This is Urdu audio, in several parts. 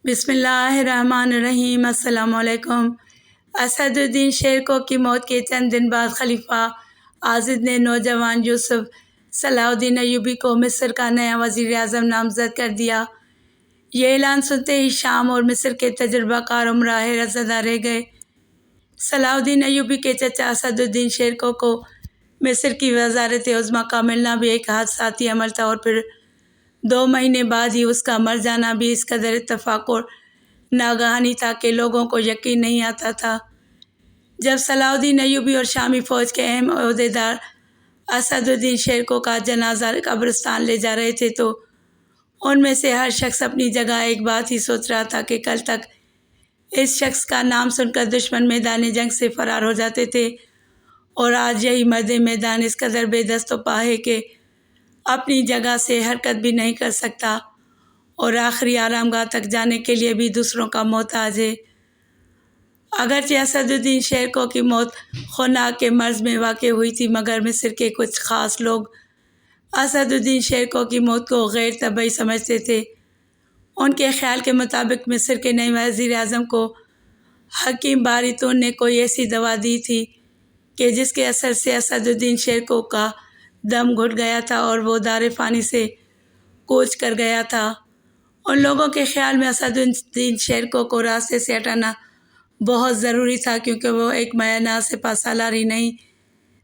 بسم اللہ الرحمن الرحیم۔ السلام علیکم۔ اسد الدین شیرکو کی موت کے چند دن بعد خلیفہ عاضد نے نوجوان یوسف صلاح الدین ایوبی کو مصر کا نیا وزیر اعظم نامزد کر دیا۔ یہ اعلان سنتے ہی شام اور مصر کے تجربہ کار عمرا حیرت زدہ رہ گئے۔ صلاح الدین ایوبی کے چچا اسد الدین شیرکو کو مصر کی وزارت عظمیٰ کا ملنا بھی ایک حادثاتی عمل تھا، اور پھر 2 مہینے بعد ہی اس کا مر جانا بھی اس قدر اتفاق اور ناگہانی تھا کہ لوگوں کو یقین نہیں آتا تھا۔ جب صلاح الدین ایوبی اور شامی فوج کے اہم عہدیدار اسد الدین شیرکو کا جنازہ قبرستان لے جا رہے تھے تو ان میں سے ہر شخص اپنی جگہ ایک بات ہی سوچ رہا تھا کہ کل تک اس شخص کا نام سن کر دشمن میدان جنگ سے فرار ہو جاتے تھے، اور آج یہی مرد میدان اس قدر بے دست و پا ہے کہ اپنی جگہ سے حرکت بھی نہیں کر سکتا اور آخری آرام گاہ تک جانے کے لیے بھی دوسروں کا محتاج ہے۔ اگرچہ اسد الدین شیرکو کی موت خوناک کے مرض میں واقع ہوئی تھی، مگر مصر کے کچھ خاص لوگ اسد الدین شیرکو کی موت کو غیر طبیعی سمجھتے تھے۔ ان کے خیال کے مطابق مصر کے نئے وزیر اعظم کو حکیم باریتون نے کوئی ایسی دوا دی تھی کہ جس کے اثر سے اسد الدین شیرکو کا دم گھٹ گیا تھا اور وہ دار فانی سے کوچ کر گیا تھا۔ ان لوگوں کے خیال میں اسد الدین شیرکو کو راستے سے ہٹانا بہت ضروری تھا، کیونکہ وہ ایک میانہ سپہ سالار ہی نہیں،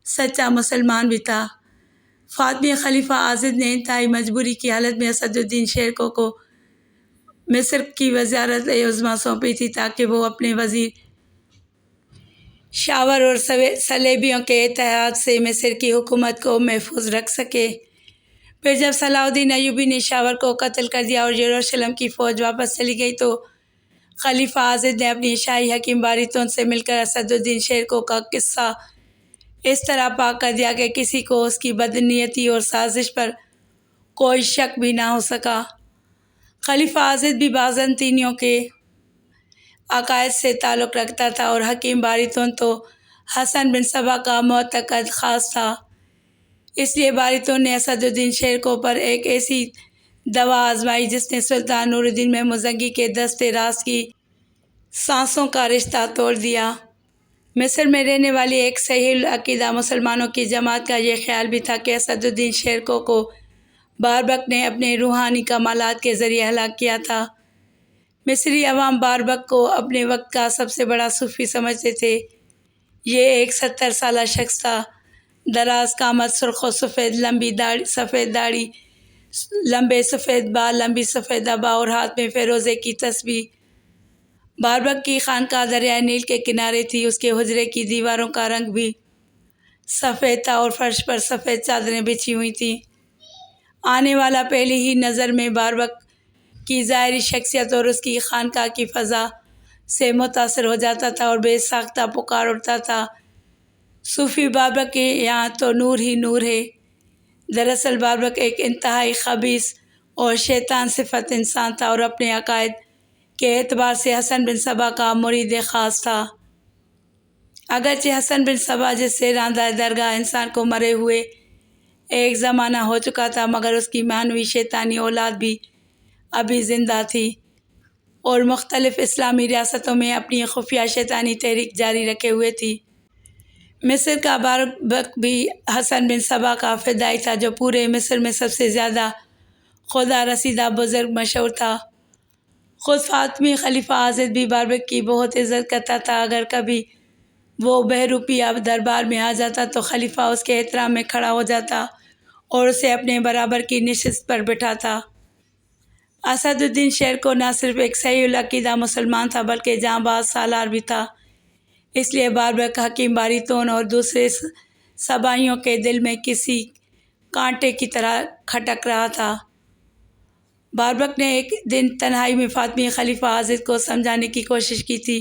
سچا مسلمان بھی تھا۔ فاطمی خلیفہ عاضد نے انتہائی مجبوری کی حالت میں اسد الدین شیرکو کو مصر کی وزارت عظمیٰ سونپی تھی تاکہ وہ اپنے وزیر شاور اور صلیبیوں کے اتحاد سے مصر کی حکومت کو محفوظ رکھ سکے۔ پھر جب صلاح الدین ایوبی نے شاور کو قتل کر دیا اور یروشلم کی فوج واپس چلی گئی تو خلیفہ عاضد نے اپنی شاہی حکیم باریتون سے مل کر اسد الدین شیرکو کا قصہ اس طرح پاک کر دیا کہ کسی کو اس کی بدنیتی اور سازش پر کوئی شک بھی نہ ہو سکا۔ خلیفہ عاضد بھی بازنطینیوں کے عقائد سے تعلق رکھتا تھا، اور حکیم باریتون تو حسن بن صبا کا معتقد خاص تھا۔ اس لیے باریتون نے اسد الدین شیرکو پر ایک ایسی دوا آزمائی جس نے سلطان نور الدین محمود کے دست راست کی سانسوں کا رشتہ توڑ دیا۔ مصر میں رہنے والی ایک صحیح العقیدہ مسلمانوں کی جماعت کا یہ خیال بھی تھا کہ اسد الدین شیرکو کو باربک نے اپنے روحانی کمالات کے ذریعے ہلاک کیا تھا۔ مصری عوام باربک کو اپنے وقت کا سب سے بڑا صوفی سمجھتے تھے۔ یہ ایک 70 سالہ شخص تھا، دراز قامت، سرخ و سفید لمبی داڑھی، سفید داڑھی، لمبے سفید بال، لمبی سفید عبا اور ہاتھ میں فیروزے کی تسبیح۔ باربک کی خانقاہ دریائے نیل کے کنارے تھی۔ اس کے حجرے کی دیواروں کا رنگ بھی سفید تھا اور فرش پر سفید چادریں بچھی ہوئی تھیں۔ آنے والا پہلی ہی نظر میں باربک کی ظاہری شخصیت اور اس کی خانقاہ کی فضا سے متاثر ہو جاتا تھا اور بے ساختہ پکار اٹھتا تھا، صوفی باربک کے یہاں تو نور ہی نور ہے۔ دراصل باربک ایک انتہائی خبیث اور شیطان صفت انسان تھا اور اپنے عقائد کے اعتبار سے حسن بن صبا کا مرید خاص تھا۔ اگرچہ حسن بن صبا جس سے راندہ درگاہ انسان کو مرے ہوئے ایک زمانہ ہو چکا تھا، مگر اس کی معنوی شیطانی اولاد بھی ابھی زندہ تھی اور مختلف اسلامی ریاستوں میں اپنی خفیہ شیطانی تحریک جاری رکھے ہوئے تھی۔ مصر کا باربک بھی حسن بن صبا کا فدائی تھا، جو پورے مصر میں سب سے زیادہ خدا رسیدہ بزرگ مشہور تھا۔ خود فاطمی خلیفہ عاضد بھی باربک کی بہت عزت کرتا تھا۔ اگر کبھی وہ بہروپیہ دربار میں آ جاتا تو خلیفہ اس کے احترام میں کھڑا ہو جاتا اور اسے اپنے برابر کی نشست پر بٹھاتا۔ اسد الدین شیرکو نہ صرف ایک صحیح العقیدہ مسلمان تھا بلکہ جاں باز سالار بھی تھا۔ اس لیے باربک حکیم باریتون اور دوسرے صبائیوں کے دل میں کسی کانٹے کی طرح کھٹک رہا تھا۔ باربک نے ایک دن تنہائی میں فاطمی خلیفہ عاضد کو سمجھانے کی کوشش کی تھی۔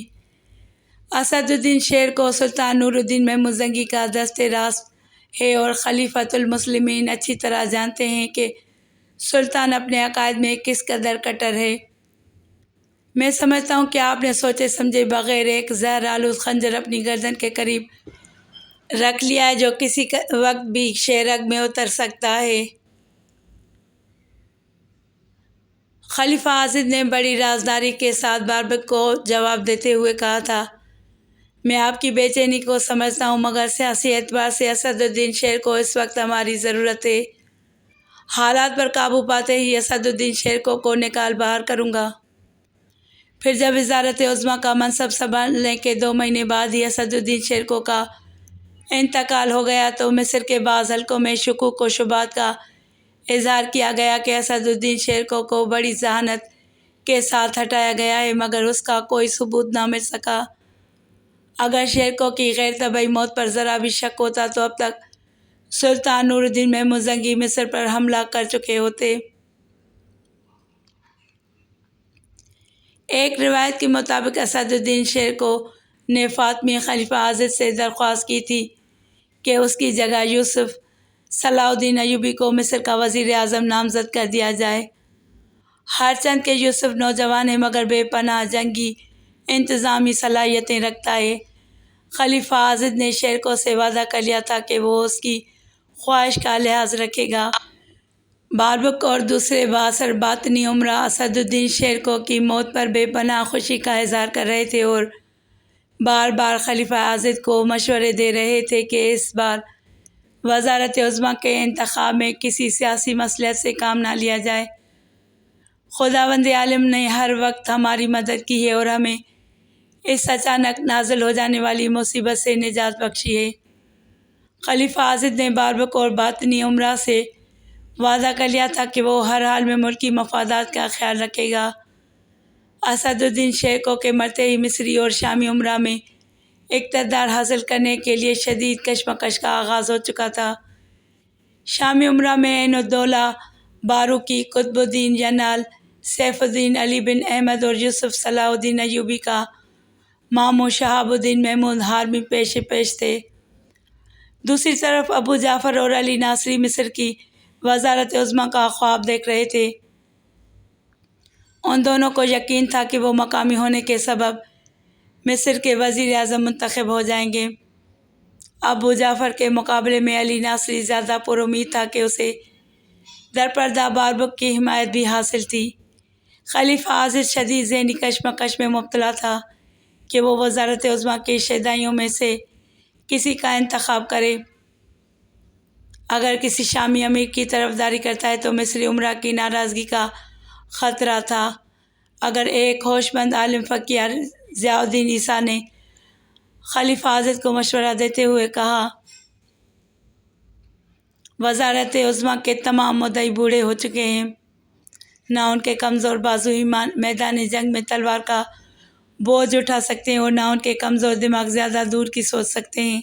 اسد الدین شیرکو سلطان نور الدین محمود کا دست راست ہے اور خلیفۃ المسلمین اچھی طرح جانتے ہیں کہ سلطان اپنے عقائد میں کس قدر کٹر ہے۔ میں سمجھتا ہوں کہ آپ نے سوچے سمجھے بغیر ایک زہر آلود خنجر اپنی گردن کے قریب رکھ لیا ہے جو کسی وقت بھی شہ رگ میں اتر سکتا ہے۔ خلیفہ عاضد نے بڑی رازداری کے ساتھ باربک کو جواب دیتے ہوئے کہا تھا، میں آپ کی بے چینی کو سمجھتا ہوں، مگر سیاسی اعتبار سے اسد الدین شیر کو اس وقت ہماری ضرورت ہے۔ حالات پر قابو پاتے ہی اسد الدین شیر کو نکال باہر کروں گا۔ پھر جب وزارت عظمیٰ کا منصب سنبھالنے کے 2 مہینے بعد ہی اسد الدین شیر کا انتقال ہو گیا تو مصر کے بعض حلقوں میں شکوک و شبہات کا اظہار کیا گیا کہ اسد الدین شیر کو بڑی ذہانت کے ساتھ ہٹایا گیا ہے، مگر اس کا کوئی ثبوت نہ مل سکا۔ اگر شیر کی غیر طبعی موت پر ذرا بھی شک ہوتا تو اب تک سلطان نور الدین محمود زنگی مصر پر حملہ کر چکے ہوتے۔ ایک روایت کے مطابق اسد الدین شیر نے فاطمی خلیفہ عاضد سے درخواست کی تھی کہ اس کی جگہ یوسف صلاح الدین ایوبی کو مصر کا وزیر اعظم نامزد کر دیا جائے۔ ہرچند کہ یوسف نوجوان ہے مگر بے پناہ جنگی انتظامی صلاحیتیں رکھتا ہے، خلیفہ عاضد نے شیر سے وعدہ کر لیا تھا کہ وہ اس کی خواہش کا لحاظ رکھے گا۔ باربک اور دوسرے بااثر باطنی امراء اسد الدین شیر کی موت پر بے پناہ خوشی کا اظہار کر رہے تھے اور بار بار خلیفہ عاضد کو مشورے دے رہے تھے کہ اس بار وزارت عظمیٰ کے انتخاب میں کسی سیاسی مصلحت سے کام نہ لیا جائے۔ خداوند عالم نے ہر وقت ہماری مدد کی ہے اور ہمیں اس اچانک نازل ہو جانے والی مصیبت سے نجات بخشی ہے۔ خلیفہ عاضد نے باربک اور باطنی امراء سے وعدہ کر لیا تھا کہ وہ ہر حال میں ملکی مفادات کا خیال رکھے گا۔ اسد الدین شیر کے مرتے ہی مصری اور شامی امراء میں اقتدار حاصل کرنے کے لیے شدید کشمکش کا آغاز ہو چکا تھا۔ شامی امراء میں عین الدولہ باروکی، قطب الدین ینال، سیف الدین علی بن احمد اور یوسف صلاح الدین ایوبی کا ماموں شہاب الدین محمود ہارمی پیش تھے۔ دوسری طرف ابو جعفر اور علی ناصری مصر کی وزارت عظمیٰ کا خواب دیکھ رہے تھے۔ ان دونوں کو یقین تھا کہ وہ مقامی ہونے کے سبب مصر کے وزیر اعظم منتخب ہو جائیں گے۔ ابو جعفر کے مقابلے میں علی ناصری زیادہ پر امید تھا کہ اسے درپردہ باربک کی حمایت بھی حاصل تھی۔ خلیفہ عاضد شدید ذہنی کشمکش میں مبتلا تھا کہ وہ وزارت عظمیٰ کے شیدائیوں میں سے کسی کا انتخاب کرے۔ اگر کسی شامی امیر کی طرفداری کرتا ہے تو مصری امراء کی ناراضگی کا خطرہ تھا۔ اگر ایک ہوش مند عالم فقیہ ضیاء الدین عیسیٰ نے خلیفہ عاضد کو مشورہ دیتے ہوئے کہا، وزارت عظمیٰ کے تمام مدعی بوڑھے ہو چکے ہیں، نہ ان کے کمزور بازو ہی میدان جنگ میں تلوار کا بوجھ اٹھا سکتے ہیں اور نہ ان کے کمزور دماغ زیادہ دور کی سوچ سکتے ہیں۔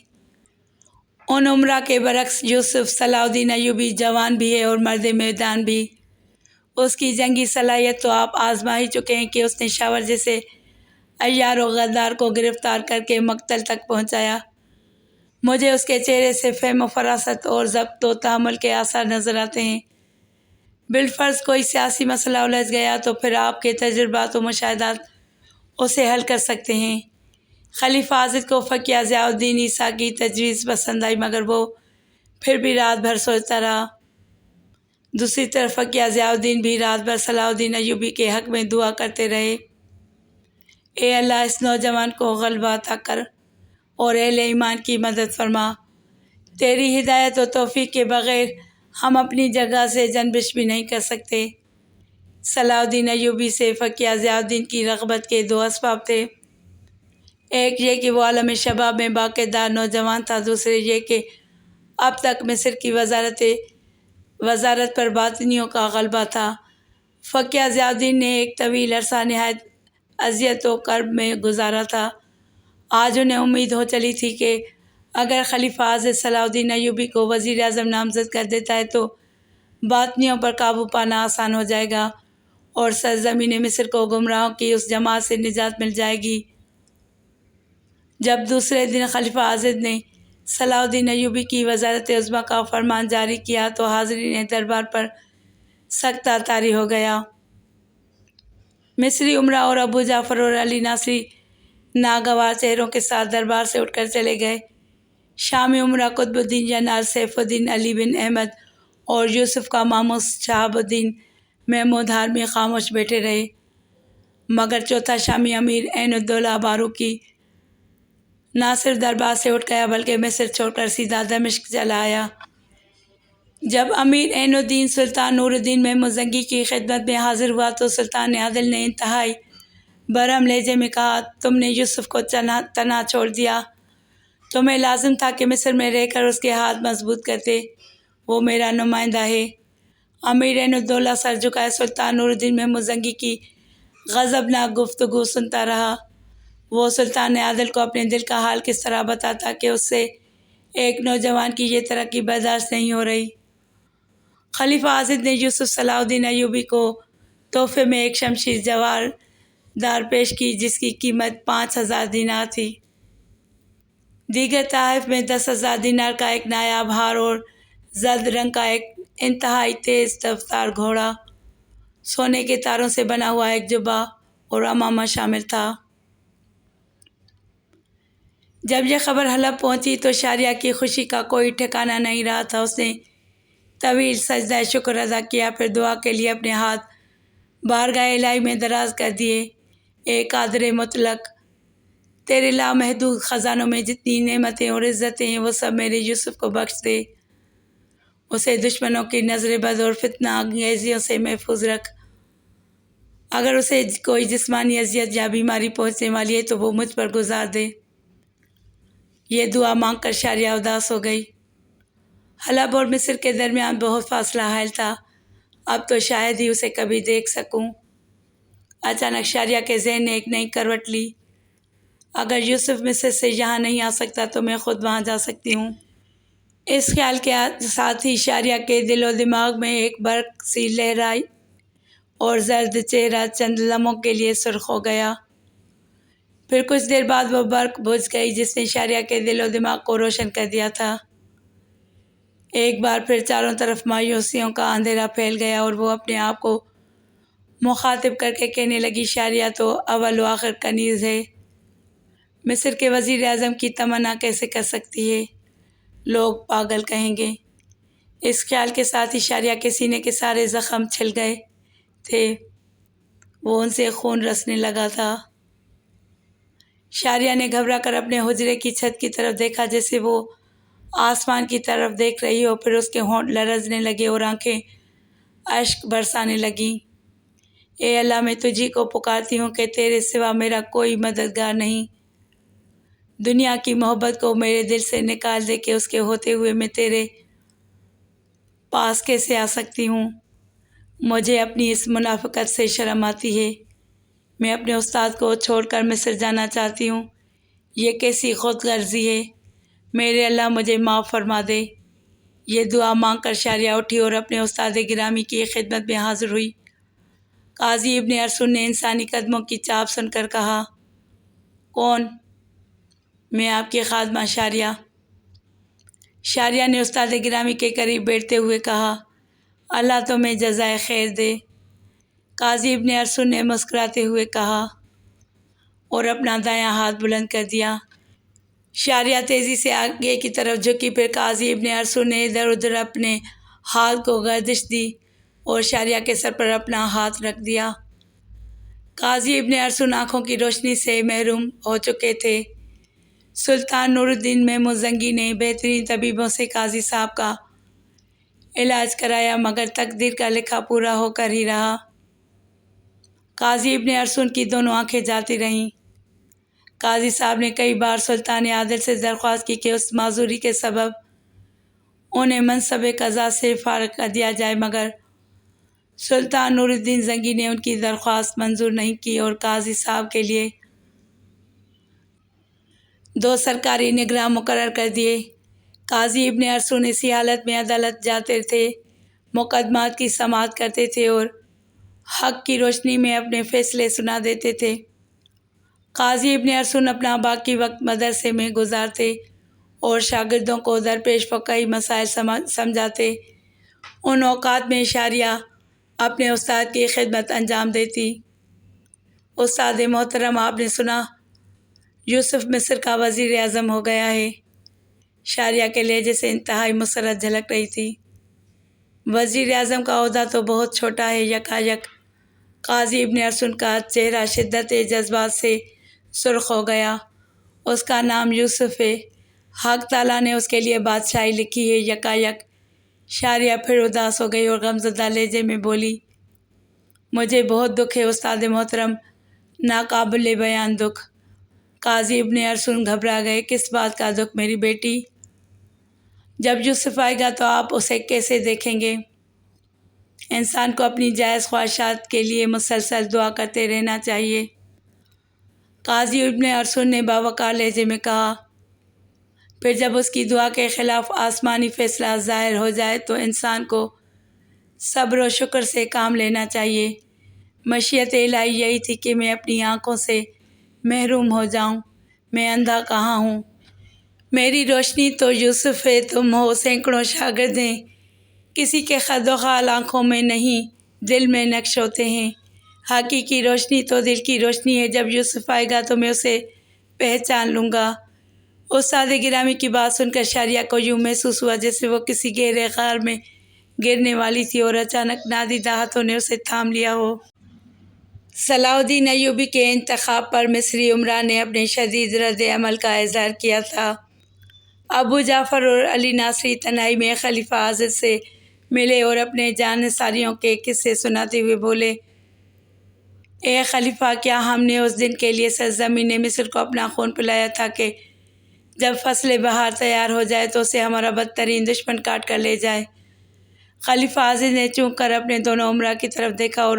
ان امراء کے برعکس یوسف صلاح الدین ایوبی جوان بھی ہے اور مرد میدان بھی۔ اس کی جنگی صلاحیت تو آپ آزما ہی چکے ہیں کہ اس نے شاور جیسے عیار و غدار کو گرفتار کر کے مقتل تک پہنچایا۔ مجھے اس کے چہرے سے فہم و فراست اور ضبط و تحمل کے آثار نظر آتے ہیں۔ بالفرض کوئی سیاسی مسئلہ الجھ گیا تو پھر آپ کے تجربات و مشاہدات اسے حل کر سکتے ہیں۔ خلیفہ عاضد کو فقیہ ضیاء الدین عیسیٰ کی تجویز پسند آئی مگر وہ پھر بھی رات بھر سوچتا رہا۔ دوسری طرف فقیہ ضیاء الدین بھی رات بھر صلاح الدین ایوبی کے حق میں دعا کرتے رہے، اے اللہ اس نوجوان کو غلبہ عطا کر اور اہل ایمان کی مدد فرما، تیری ہدایت و توفیق کے بغیر ہم اپنی جگہ سے جنبش بھی نہیں کر سکتے۔ صلاح الدین ایوبی سے فقیہ ضیاء الدین کی رغبت کے 2 اسباب تھے، ایک یہ کہ وہ عالم شباب میں باقیدار نوجوان تھا، دوسرے یہ کہ اب تک مصر کی وزارت پر باطنیوں کا غلبہ تھا۔ فقیہ ضیاء الدین نے ایک طویل عرصہ نہایت اذیت و کرب میں گزارا تھا۔ آج انہیں امید ہو چلی تھی کہ اگر خلیفہ عاضد صلاح الدین ایوبی کو وزیر اعظم نامزد کر دیتا ہے تو باطنیوں پر قابو پانا آسان ہو جائے گا اور سرزمین مصر کو گمراہوں کی اس جماعت سے نجات مل جائے گی۔ جب دوسرے دن خلیفہ عاضد نے صلاح الدین ایوبی کی وزارت عظمیٰ کا فرمان جاری کیا تو حاضرین دربار پر سکتہ طاری ہو گیا۔ مصری امراء اور ابو جعفر اور علی ناصری ناگوار چہروں کے ساتھ دربار سے اٹھ کر چلے گئے۔ شامی امراء قطب الدین ینال، سیف الدین علی بن احمد اور یوسف کا ماموں شہاب الدین محمود ہارمی خاموش بیٹھے رہے، مگر چوتھا شامی امیر عین الدولہ باروکی نہ صرف دربار سے اٹھ گیا بلکہ مصر چھوڑ کر سیدھا دمشق چلا آیا۔ جب امیر عین الدین سلطان نور الدین محمود زنگی کی خدمت میں حاضر ہوا تو سلطان عادل نے انتہائی برہم لہجے میں کہا، تم نے یوسف کو تنہا چھوڑ دیا، تمہیں لازم تھا کہ مصر میں رہ کر اس کے ہاتھ مضبوط کرتے، وہ میرا نمائندہ ہے۔ امیر عین الدولہ سر جھکائے سلطان نور الدین محمود زنگی کی غضبناک گفتگو سنتا رہا۔ وہ سلطان عادل کو اپنے دل کا حال کس طرح بتاتا کہ اس سے ایک نوجوان کی یہ ترقی برداشت نہیں ہو رہی۔ خلیفہ عاضد نے یوسف صلاح الدین ایوبی کو تحفے میں ایک شمشیر جواہر دار پیش کی جس کی قیمت 5,000 دینار تھی۔ دیگر تحائف میں 10,000 دینار کا ایک نایاب ہار اور زرد رنگ کا ایک انتہائی تیز رفتار گھوڑا، سونے کے تاروں سے بنا ہوا ایک جبہ اور عمامہ شامل تھا۔ جب یہ خبر حلب پہنچی تو شہریار کی خوشی کا کوئی ٹھکانہ نہیں رہا تھا۔ اس نے طویل سجدہ شکر ادا کیا، پھر دعا کے لیے اپنے ہاتھ بارگاہ الہی میں دراز کر دیے۔ اے قادر مطلق، تیرے لامحدود خزانوں میں جتنی نعمتیں اور عزتیں ہیں وہ سب میرے یوسف کو بخش دے، اسے دشمنوں کی نظر بد اور فتنہ انگیزیوں سے محفوظ رکھ۔ اگر اسے کوئی جسمانی اذیت یا بیماری پہنچنے والی ہے تو وہ مجھ پر گزار دے۔ یہ دعا مانگ کر شہریار اداس ہو گئی۔ حلب اور مصر کے درمیان بہت فاصلہ حائل تھا، اب تو شاید ہی اسے کبھی دیکھ سکوں۔ اچانک شہریار کے ذہن نے ایک نئی کروٹ لی، اگر یوسف مصر سے یہاں نہیں آ سکتا تو میں خود وہاں جا سکتی ہوں۔ اس خیال کے ساتھ ہی شہریار کے دل و دماغ میں ایک برق سی لہرائی اور زرد چہرہ چند لمحوں کے لیے سرخ ہو گیا۔ پھر کچھ دیر بعد وہ برق بجھ گئی جس نے شہریار کے دل و دماغ کو روشن کر دیا تھا۔ ایک بار پھر چاروں طرف مایوسیوں کا اندھیرا پھیل گیا اور وہ اپنے آپ کو مخاطب کر کے کہنے لگی، شہریار تو اول و آخر کنیز ہے، مصر کے وزیر اعظم کی تمنا کیسے کر سکتی ہے؟ لوگ پاگل کہیں گے۔ اس خیال کے ساتھ ہی شہریار کے سینے کے سارے زخم چھل گئے تھے، وہ ان سے خون رسنے لگا تھا۔ شہریار نے گھبرا کر اپنے حجرے کی چھت کی طرف دیکھا جیسے وہ آسمان کی طرف دیکھ رہی ہو، پھر اس کے ہونٹ لرزنے لگے اور آنکھیں اشک برسانے لگیں۔ اے اللہ، میں تجھی کو پکارتی ہوں کہ تیرے سوا میرا کوئی مددگار نہیں۔ دنیا کی محبت کو میرے دل سے نکال دے کہ اس کے ہوتے ہوئے میں تیرے پاس کیسے آ سکتی ہوں۔ مجھے اپنی اس منافقت سے شرم آتی ہے، میں اپنے استاد کو چھوڑ کر مصر جانا چاہتی ہوں، یہ کیسی خود غرضی ہے، میرے اللہ مجھے معاف فرما دے۔ یہ دعا مانگ کر شہریار اٹھی اور اپنے استاد گرامی کی خدمت میں حاضر ہوئی۔ قاضی ابن ارسطو نے انسانی قدموں کی چاپ سن کر کہا، کون؟ میں آپ کی خادمہ شہریار۔ شہریار نے استاد گرامی کے قریب بیٹھتے ہوئے کہا، اللہ تمہیں جزائے خیر دے۔ قاضی ابن ارسطو نے مسکراتے ہوئے کہا اور اپنا دایاں ہاتھ بلند کر دیا۔ شہریار تیزی سے آگے کی طرف جھکی، پھر قاضی ابن ارسطو نے ادھر ادھر اپنے ہاتھ کو گردش دی اور شہریار کے سر پر اپنا ہاتھ رکھ دیا۔ قاضی ابن ارسطو آنکھوں کی روشنی سے محروم ہو چکے تھے۔ سلطان نور الدین محمود زنگی نے بہترین طبیبوں سے قاضی صاحب کا علاج کرایا مگر تقدیر کا لکھا پورا ہو کر ہی رہا۔ قاضی ابن ارسطو کی دونوں آنکھیں جاتی رہیں۔ قاضی صاحب نے کئی بار سلطان عادل سے درخواست کی کہ اس معذوری کے سبب انہیں منصب قضا سے فارغ کر دیا جائے، مگر سلطان نور الدین زنگی نے ان کی درخواست منظور نہیں کی اور قاضی صاحب کے لیے 2 سرکاری نگراں مقرر کر دیے۔ قاضی ابن ارسطو اسی حالت میں عدالت جاتے تھے، مقدمات کی سماعت کرتے تھے اور حق کی روشنی میں اپنے فیصلے سنا دیتے تھے۔ قاضی ابن ارسطو اپنا باقی وقت مدرسے میں گزارتے اور شاگردوں کو درپیش فقہی مسائل سمجھاتے۔ ان اوقات میں شہریار اپنے استاد کی خدمت انجام دیتی۔ استاد محترم، آپ نے سنا یوسف مصر کا وزیر اعظم ہو گیا ہے؟ شہریار کے لہجے سے انتہائی مسرت جھلک رہی تھی۔ وزیر اعظم کا عہدہ تو بہت چھوٹا ہے۔ یکایک قاضی ابن ارسطو کا چہرہ شدت جذبات سے سرخ ہو گیا۔ اس کا نام یوسف ہے۔ حق تعالیٰ نے اس کے لیے بادشاہی لکھی ہے۔ یکایک شاریہ پھر اداس ہو گئی اور غمزدہ لہجے میں بولی، مجھے بہت دکھ ہے استاد محترم، ناقابل بیان دکھ۔ قاضی ابن ارسطو گھبرا گئے۔ کس بات کا دکھ میری بیٹی؟ جب یوسف آئے گا تو آپ اسے کیسے دیکھیں گے؟ انسان کو اپنی جائز خواہشات کے لیے مسلسل دعا کرتے رہنا چاہیے۔ قاضی ابن ارسطو نے باوقار لہجے میں کہا، پھر جب اس کی دعا کے خلاف آسمانی فیصلہ ظاہر ہو جائے تو انسان کو صبر و شکر سے کام لینا چاہیے۔ مشیت الہی یہی تھی کہ میں اپنی آنکھوں سے محروم ہو جاؤں۔ میں اندھا کہاں ہوں؟ میری روشنی تو یوسف ہے، تم ہو سینکڑوں شاگرد ہیں۔ کسی کے خد و خال آنکھوں میں نہیں، دل میں نقش ہوتے ہیں۔ حقیقی روشنی تو دل کی روشنی ہے۔ جب یوسف آئے گا تو میں اسے پہچان لوں گا۔ استاد گرامی کی بات سن کر شاریہ کو یوں محسوس ہوا جیسے وہ کسی گہرے غار میں گرنے والی تھی اور اچانک نادیدہ ہاتھوں نے اسے تھام لیا ہو۔ صلاح الدین ایوبی کے انتخاب پر مصری امراء نے اپنے شدید رد عمل کا اظہار کیا تھا۔ ابو جعفر اور علی ناصری تنہائی میں خلیفہ عاضد سے ملے اور اپنے جانثاریوں کے قصے سناتے ہوئے بولے، اے خلیفہ، کیا ہم نے اس دن کے لیے سرزمین مصر کو اپنا خون پلایا تھا کہ جب فصل بہار تیار ہو جائے تو اسے ہمارا بدترین دشمن کاٹ کر لے جائے؟ خلیفہ عاضد نے چونک کر اپنے دونوں امراء کی طرف دیکھا اور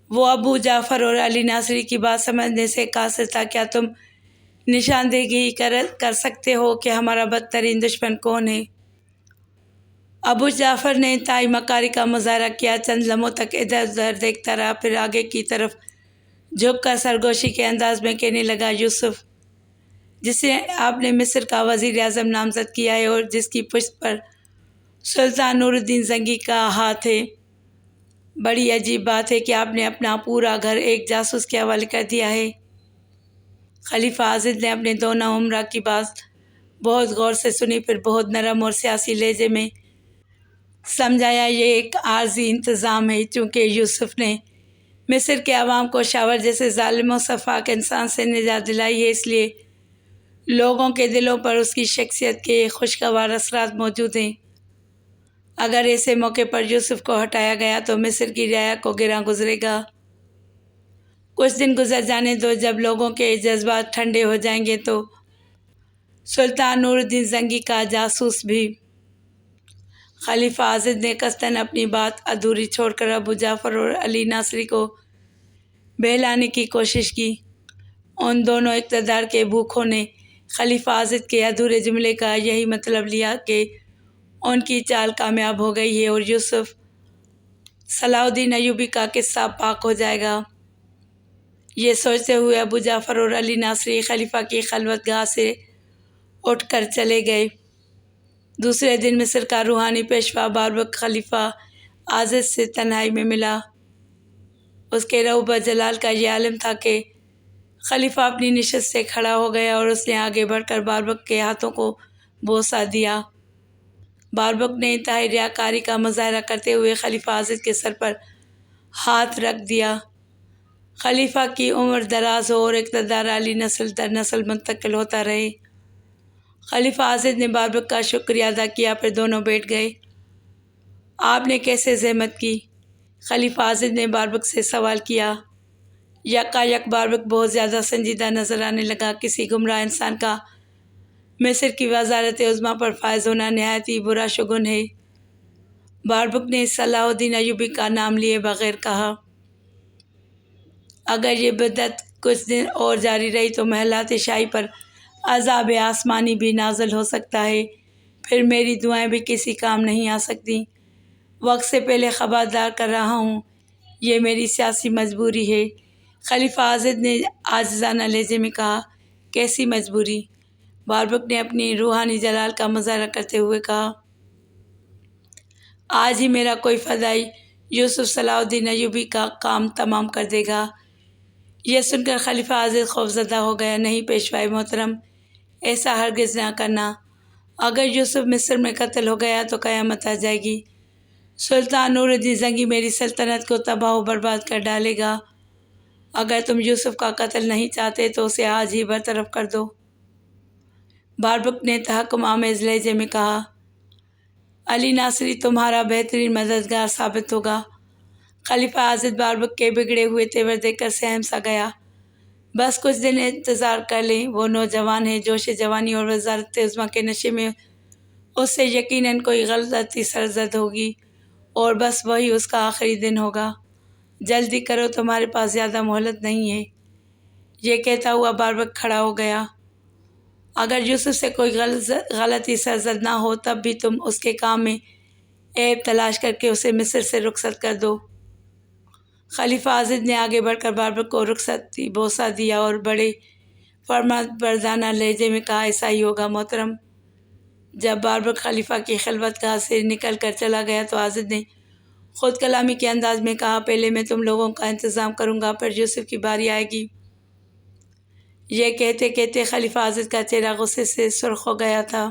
وہ ابو جعفر اور علی ناصری کی بات سمجھنے سے قاصر تھا۔ کیا تم نشاندہی کر سکتے ہو کہ ہمارا بدترین دشمن کون ہے؟ ابو جعفر نے انتہائی مکاری کا مظاہرہ کیا، چند لمحوں تک ادھر ادھر دیکھتا رہا، پھر آگے کی طرف جھک کر سرگوشی کے انداز میں کہنے لگا، یوسف جسے آپ نے مصر کا وزیر اعظم نامزد کیا ہے اور جس کی پشت پر سلطان نور الدین زنگی کا ہاتھ ہے، بڑی عجیب بات ہے کہ آپ نے اپنا پورا گھر ایک جاسوس کے حوالے کر دیا ہے۔ خلیفہ عاضد نے اپنے دونوں امراء کی بات بہت غور سے سنی، پھر بہت نرم اور سیاسی لہجے میں سمجھایا، یہ ایک عارضی انتظام ہے۔ چونکہ یوسف نے مصر کے عوام کو شاور جیسے ظالم و سفاک انسان سے نجات دلائی ہے، اس لیے لوگوں کے دلوں پر اس کی شخصیت کے خوشگوار اثرات موجود ہیں۔ اگر ایسے موقع پر یوسف کو ہٹایا گیا تو مصر کی رعایا کو گراں گزرے گا۔ کچھ دن گزر جانے دو، جب لوگوں کے جذبات ٹھنڈے ہو جائیں گے تو سلطان نور الدین زنگی کا جاسوس بھی۔ خلیفہ عاضد نے قصداً اپنی بات ادھوری چھوڑ کر ابو جعفر اور علی ناصری کو بہلانے کی کوشش کی۔ ان دونوں اقتدار کے بھوکھوں نے خلیفہ عاضد کے ادھورے جملے کا یہی مطلب لیا کہ ان کی چال کامیاب ہو گئی ہے اور یوسف صلاح الدین ایوبی کا قصہ پاک ہو جائے گا۔ یہ سوچتے ہوئے ابو جعفر اور علی ناصری خلیفہ کی خلوت گاہ سے اٹھ کر چلے گئے۔ دوسرے دن مصر کا روحانی پیشوا باربک خلیفہ عاضد سے تنہائی میں ملا۔ اس کے روب جلال کا یہ عالم تھا کہ خلیفہ اپنی نشست سے کھڑا ہو گیا اور اس نے آگے بڑھ کر باربک کے ہاتھوں کو بوسہ دیا۔ باربک نے انتہائی ریاکاری کا مظاہرہ کرتے ہوئے خلیفہ عاضد کے سر پر ہاتھ رکھ دیا۔ خلیفہ کی عمر دراز ہو اور اقتدار عالی نسل در نسل منتقل ہوتا رہے۔ خلیفہ عاضد نے باربک کا شکریہ ادا کیا، پھر دونوں بیٹھ گئے۔ آپ نے کیسے زحمت کی؟ خلیفہ عاضد نے باربک سے سوال کیا۔ یکایک باربک بہت زیادہ سنجیدہ نظر آنے لگا۔ کسی گمراہ انسان کا مصر کی وزارت عظمیٰ پر فائز ہونا نہایت ہی برا شگون ہے۔ باربک نے صلاح الدین ایوبی کا نام لیے بغیر کہا، اگر یہ بدعت کچھ دن اور جاری رہی تو محلات شاہی پر عذاب آسمانی بھی نازل ہو سکتا ہے، پھر میری دعائیں بھی کسی کام نہیں آ سکتی۔ وقت سے پہلے خبردار کر رہا ہوں، یہ میری سیاسی مجبوری ہے۔ خلیفہ عاضد نے عاجزانہ لہجے میں کہا، کیسی مجبوری؟ باربک نے اپنی روحانی جلال کا مظاہرہ کرتے ہوئے کہا، آج ہی میرا کوئی فدائی یوسف صلاح الدین ایوبی کا کام تمام کر دے گا۔ یہ سن کر خلیفہ عاضد خوفزدہ ہو گیا۔ نہیں پیشوائے محترم، ایسا ہرگز نہ کرنا۔ اگر یوسف مصر میں قتل ہو گیا تو قیامت آ جائے گی۔ سلطان نور الدین زنگی میری سلطنت کو تباہ و برباد کر ڈالے گا۔ اگر تم یوسف کا قتل نہیں چاہتے تو اسے آج ہی برطرف کر دو۔ باربک نے تحکم آمیز لہجے میں کہا، علی ناصری تمہارا بہترین مددگار ثابت ہوگا۔ خلیفہ عازد باربک کے بگڑے ہوئے تیور دیکھ کر سہم سا گیا۔ بس کچھ دن انتظار کر لیں، وہ نوجوان ہے، جوش جوانی اور وزارت عظمیٰ کے نشے میں اس سے یقیناً کوئی غلطی سرزد ہوگی اور بس وہی اس کا آخری دن ہوگا۔ جلدی کرو، تمہارے پاس زیادہ مہلت نہیں ہے۔ یہ کہتا ہوا باربک کھڑا ہو گیا۔ اگر یوسف سے کوئی غلطی سرزد نہ ہو تب بھی تم اس کے کام میں عیب تلاش کر کے اسے مصر سے رخصت کر دو۔ خلیفہ عازد نے آگے بڑھ کر باربک کو رخصتی بوسہ دیا اور بڑے فرمانبردارانہ لہجے میں کہا، ایسا ہی ہوگا محترم۔ جب باربک خلیفہ کی خلوت گاہ سے نکل کر چلا گیا تو عازد نے خود کلامی کے انداز میں کہا، پہلے میں تم لوگوں کا انتظام کروں گا، پھر یوسف کی باری آئے گی۔ یہ کہتے کہتے خلیفہ عازد کا چہرہ غصے سے سرخ ہو گیا تھا۔